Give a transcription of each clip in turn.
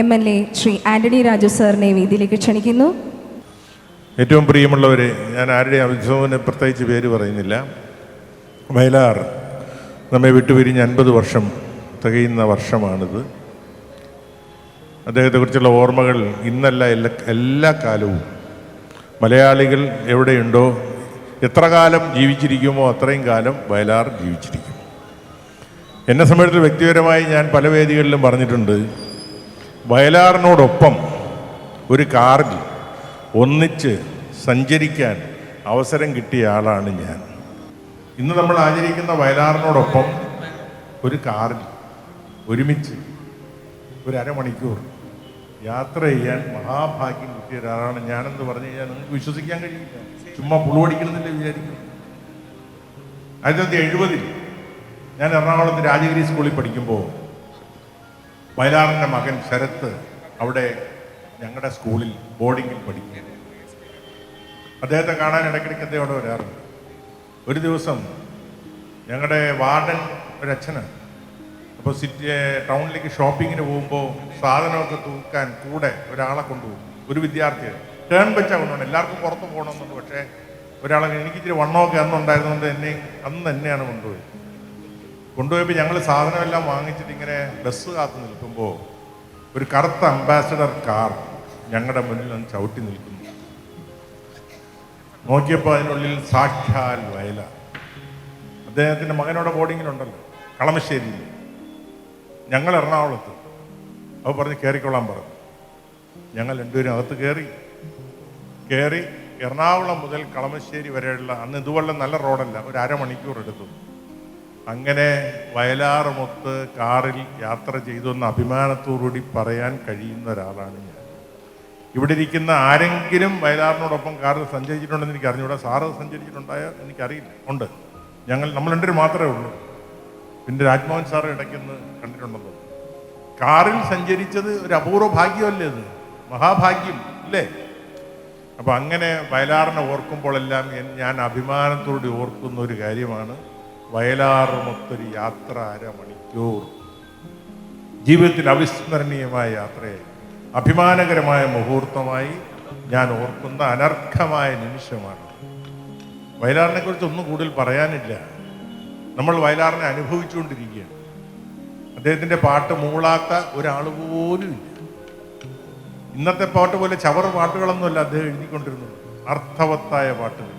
MLA Shri Antony Raju സാറിനെ വേദിയിലേക്ക് ക്ഷണിക്കുന്നു. ഏറ്റവും പ്രിയമുള്ളവരെ, ഞാൻ ആരുടെയും അഭിസംബോധന പ്രത്യേകിച്ച് പേര് പറയുന്നില്ല. വയലാർ നമ്മെ വിട്ടുപിരിഞ്ഞ് 50 വർഷം തികയുന്ന വർഷമാണിത്. അദ്ദേഹത്തെക്കുറിച്ചുള്ള ഓർമ്മകൾ ഇന്നല്ല എല്ലാ കാലവും മലയാളികൾ എവിടെയുണ്ടോ, എത്ര കാലം ജീവിച്ചിരിക്കുമോ അത്രയും കാലം വയലാർ ജീവിച്ചിരിക്കും. എന്നെ സംബന്ധിച്ച് വ്യക്തിപരമായി ഞാൻ പല വേദികളിലും പറഞ്ഞിട്ടുണ്ട്, വയലാറിനോടൊപ്പം ഒരു കാറിൽ ഒന്നിച്ച് സഞ്ചരിക്കാൻ അവസരം കിട്ടിയ ആളാണ് ഞാൻ. ഇന്ന് നമ്മൾ ആചരിക്കുന്ന വയലാറിനോടൊപ്പം ഒരു കാറിൽ ഒരുമിച്ച് ഒരു അരമണിക്കൂർ യാത്ര ചെയ്യാൻ മഹാഭാഗ്യം കിട്ടിയ ഒരാളാണ് ഞാനെന്ന് പറഞ്ഞു കഴിഞ്ഞാൽ നിങ്ങൾക്ക് വിശ്വസിക്കാൻ കഴിയില്ല. ചുമ്മാ പുളുവടിക്കണമെന്നില്ല വിചാരിക്കുന്നു. 1970 ഞാൻ എറണാകുളത്ത് രാജഗിരി സ്കൂളിൽ പഠിക്കുമ്പോൾ വയലാറിൻ്റെ മകൻ ശരത്ത് അവിടെ ഞങ്ങളുടെ സ്കൂളിൽ ബോർഡിങ്ങിൽ പഠിക്കുക. അദ്ദേഹത്തെ കാണാൻ ഇടയ്ക്കിടയ്ക്ക് അദ്ദേഹം അവിടെ വരാറുണ്ട്. ഒരു ദിവസം ഞങ്ങളുടെ വാർഡൻ ഒരച്ഛനാണ്. അപ്പോൾ ടൗണിലേക്ക് ഷോപ്പിങ്ങിന് പോകുമ്പോൾ സാധനമൊക്കെ തൂക്കാൻ കൂടെ ഒരാളെ കൊണ്ടുപോകും. ഒരു വിദ്യാർത്ഥിയെ ടേൺ വെച്ചാൽ കൊണ്ടുപോകണം. എല്ലാവർക്കും പുറത്ത് പോകണമെന്നുണ്ട്. പക്ഷേ ഒരാളെ എനിക്ക് ഇച്ചിരി വണ്ണമൊക്കെ അന്നുണ്ടായിരുന്നുകൊണ്ട് അന്ന് തന്നെയാണ് കൊണ്ടുപോയപ്പോൾ ഞങ്ങൾ സാധനമെല്ലാം വാങ്ങിച്ചിട്ട് ഇങ്ങനെ ബസ് കാത്ത് നിൽക്കുമ്പോൾ ഒരു കറുത്ത അംബാസഡർ കാർ ഞങ്ങളുടെ മുന്നിൽ നിന്ന് ചവിട്ടി നിൽക്കുന്നു. നോക്കിയപ്പോൾ അതിനുള്ളിൽ സാക്ഷാൽ വയലാർ. അദ്ദേഹത്തിൻ്റെ മകനോടെ ബോർഡിങ്ങിലുണ്ടല്ലോ കളമശ്ശേരിയിൽ, ഞങ്ങൾ എറണാകുളത്ത്. അപ്പോൾ പറഞ്ഞ് കയറിക്കൊള്ളാൻ പറഞ്ഞു. ഞങ്ങൾ രണ്ടുപേരും അകത്ത് കയറി എറണാകുളം മുതൽ കളമശ്ശേരി വരെയുള്ള, അന്ന് ഇതുപോലെ നല്ല റോഡല്ല, ഒരു അരമണിക്കൂർ എടുത്തു. അങ്ങനെ വയലാറുമൊത്ത് കാറിൽ യാത്ര ചെയ്തു എന്ന അഭിമാനത്തോടുകൂടി പറയാൻ കഴിയുന്ന ഒരാളാണ് ഞാൻ. ഇവിടെ ഇരിക്കുന്ന ആരെങ്കിലും വയലാറിനോടൊപ്പം കാറിൽ സഞ്ചരിച്ചിട്ടുണ്ടെന്ന് എനിക്ക് അറിഞ്ഞൂടാ. സാറ് സഞ്ചരിച്ചിട്ടുണ്ടായോ എനിക്കറിയില്ല. ഉണ്ട്. നമ്മൾ രണ്ടുപേരും മാത്രമേ ഉള്ളൂ. പിന്നെ രാജ്മോഹൻ സാറ് ഇടയ്ക്കൊന്ന് കണ്ടിട്ടുണ്ടല്ലോ. കാറിൽ സഞ്ചരിച്ചത് ഒരു അപൂർവ ഭാഗ്യമല്ലേ, അത് മഹാഭാഗ്യം അല്ലേ? അപ്പം അങ്ങനെ വയലാറിനെ ഓർക്കുമ്പോഴെല്ലാം ഞാൻ അഭിമാനത്തോടെ ഓർക്കുന്ന ഒരു കാര്യമാണ് വയലാറുമൊത്തൊരു യാത്ര, അരമണിക്കൂർ ജീവിതത്തിൽ അവിസ്മരണീയമായ യാത്രയായി, അഭിമാനകരമായ മുഹൂർത്തമായി ഞാൻ ഓർക്കുന്ന അനർഘമായ നിമിഷമാണ്. വയലാറിനെ കുറിച്ച് ഒന്നും കൂടുതൽ പറയാനില്ല. നമ്മൾ വയലാറിനെ അനുഭവിച്ചുകൊണ്ടിരിക്കുകയാണ്. അദ്ദേഹത്തിൻ്റെ പാട്ട് മൂളാത്ത ഒരാൾ പോലും ഇല്ല. ഇന്നത്തെ പാട്ട് പോലെ ചവറ് പാട്ടുകളൊന്നുമല്ല അദ്ദേഹം എഴുതിക്കൊണ്ടിരുന്നത്. അർത്ഥവത്തായ പാട്ടുകൾ,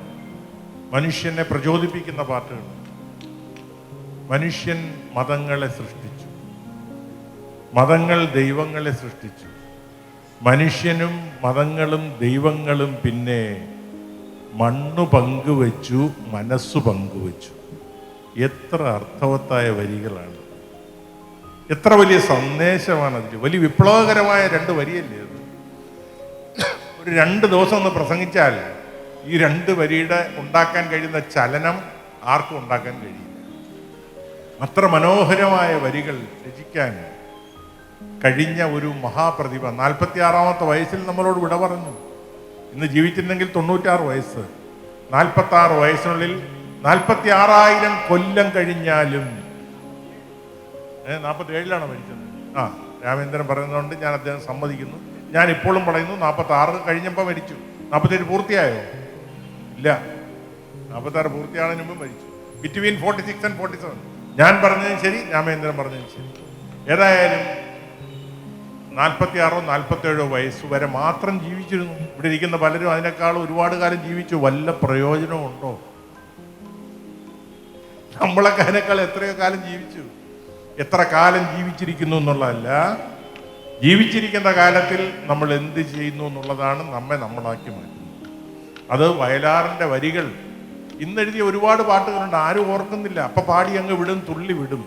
മനുഷ്യനെ പ്രചോദിപ്പിക്കുന്ന പാട്ടുകൾ. മനുഷ്യൻ മതങ്ങളെ സൃഷ്ടിച്ചു, മതങ്ങൾ ദൈവങ്ങളെ സൃഷ്ടിച്ചു. മനുഷ്യനും മതങ്ങളും ദൈവങ്ങളും പിന്നെ മണ്ണു പങ്കുവച്ചു, മനസ്സു പങ്കുവച്ചു. എത്ര അർത്ഥവത്തായ വരികളാണ്, എത്ര വലിയ സന്ദേശമാണ് അതിൽ. വലിയ വിപ്ലവകരമായ 2 വരിയല്ലേ അത്. ഒരു 2 ദിവസം ഒന്ന് പ്രസംഗിച്ചാൽ ഈ 2 വരിയുടെ ഉണ്ടാക്കാൻ കഴിയുന്ന ചലനം ആർക്കും ഉണ്ടാക്കാൻ കഴിയില്ല. അത്ര മനോഹരമായ വരികൾ രചിക്കാൻ കഴിഞ്ഞ ഒരു മഹാപ്രതിഭ. 46-ാമത്തെ വയസ്സിൽ നമ്മളോട് വിട പറഞ്ഞു. ഇന്ന് ജീവിച്ചിരുന്നെങ്കിൽ 96 വയസ്സ്. 46 വയസ്സിനുള്ളിൽ 46,000 കൊല്ലം കഴിഞ്ഞാലും 47-ലാണ് മരിച്ചത്. രാമേന്ദ്രൻ പറയുന്നതുകൊണ്ട് ഞാൻ അദ്ദേഹം സമ്മതിക്കുന്നു. ഞാൻ ഇപ്പോഴും പറയുന്നു 46 കഴിഞ്ഞപ്പോൾ മരിച്ചു. 47 പൂർത്തിയായോ? ഇല്ല, 46 പൂർത്തിയാകുന്നതിന് മുമ്പ് മരിച്ചു. Between 46 and 47. ഞാൻ പറഞ്ഞതും ശരി, രാമേന്ദ്രൻ പറഞ്ഞതും ശരി. ഏതായാലും 46 47 വയസ്സ് വരെ മാത്രം ജീവിച്ചിരുന്നു. ഇവിടെ ഇരിക്കുന്ന പലരും അതിനേക്കാളും ഒരുപാട് കാലം ജീവിച്ചു. വല്ല പ്രയോജനവും ഉണ്ടോ? നമ്മളൊക്കെ അതിനേക്കാൾ എത്രയോ കാലം ജീവിച്ചു. എത്ര കാലം ജീവിച്ചിരിക്കുന്നു എന്നുള്ളതല്ല, ജീവിച്ചിരിക്കുന്ന കാലത്തിൽ നമ്മൾ എന്ത് ചെയ്യുന്നു എന്നുള്ളതാണ് നമ്മെ നമ്മളാക്കി മാറ്റുന്നത്. അത് വയലാറിൻ്റെ വരികൾ. ഇന്നെഴുതിയ ഒരുപാട് പാട്ടുകളുണ്ട്, ആരും ഓർക്കുന്നില്ല. അപ്പം പാടി അങ്ങ് വിടും, തുള്ളി വിടും.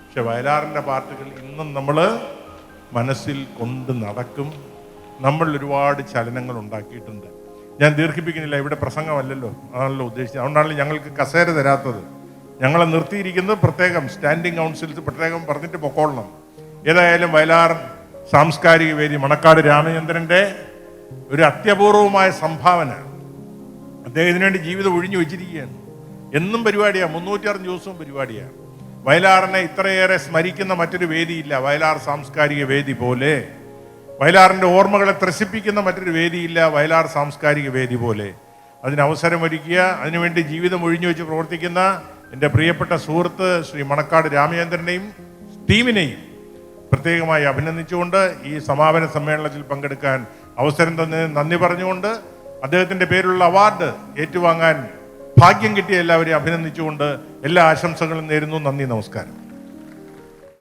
പക്ഷെ വയലാറിൻ്റെ പാട്ടുകൾ ഇന്നും നമ്മൾ മനസ്സിൽ കൊണ്ട് നടക്കും. നമ്മൾ ഒരുപാട് ചലനങ്ങൾ ഉണ്ടാക്കിയിട്ടുണ്ട്. ഞാൻ ദീർഘിപ്പിക്കുന്നില്ല, ഇവിടെ പ്രസംഗമല്ലല്ലോ, അതാണല്ലോ ഉദ്ദേശിച്ചത്. അതുകൊണ്ടാണല്ലോ ഞങ്ങൾക്ക് കസേര തരാത്തത്. ഞങ്ങളെ നിർത്തിയിരിക്കുന്നത് പ്രത്യേകം സ്റ്റാൻഡിങ് കൗൺസിൽസ് പ്രത്യേകം പറഞ്ഞിട്ട് പൊക്കോളണം. ഏതായാലും വയലാർ സാംസ്കാരിക വേദി മണക്കാട് രാമചന്ദ്രൻ്റെ ഒരു അത്യപൂർവമായ സംഭാവന. അദ്ദേഹം ഇതിനുവേണ്ടി ജീവിതം ഒഴിഞ്ഞു വെച്ചിരിക്കുകയാണ്. എന്നും പരിപാടിയാണ്, 306 ദിവസവും പരിപാടിയാണ്. വയലാറിനെ ഇത്രയേറെ സ്മരിക്കുന്ന മറ്റൊരു വേദിയില്ല. വയലാർ സാംസ്കാരിക വേദി പോലെ വയലാറിൻ്റെ ഓർമ്മകളെ ത്രസിപ്പിക്കുന്ന മറ്റൊരു വേദിയില്ല വയലാർ സാംസ്കാരിക വേദി പോലെ. അതിന് അവസരമൊരുക്കിയ, അതിനുവേണ്ടി ജീവിതം ഒഴിഞ്ഞു വെച്ച് പ്രവർത്തിക്കുന്ന എൻ്റെ പ്രിയപ്പെട്ട സുഹൃത്ത് ശ്രീ മണക്കാട് രാമചന്ദ്രനെയും ടീമിനെയും പ്രത്യേകമായി അഭിനന്ദിച്ചുകൊണ്ട് ഈ സമാപന സമ്മേളനത്തിൽ പങ്കെടുക്കാൻ അവസരം തന്നെ നന്ദി പറഞ്ഞുകൊണ്ട് അദ്ദേഹത്തിൻ്റെ പേരിലുള്ള അവാർഡ് ഏറ്റുവാങ്ങാൻ ഭാഗ്യം കിട്ടിയ എല്ലാവരെയും അഭിനന്ദിച്ചുകൊണ്ട് എല്ലാ ആശംസകളും നേരുന്നു. നന്ദി, നമസ്കാരം.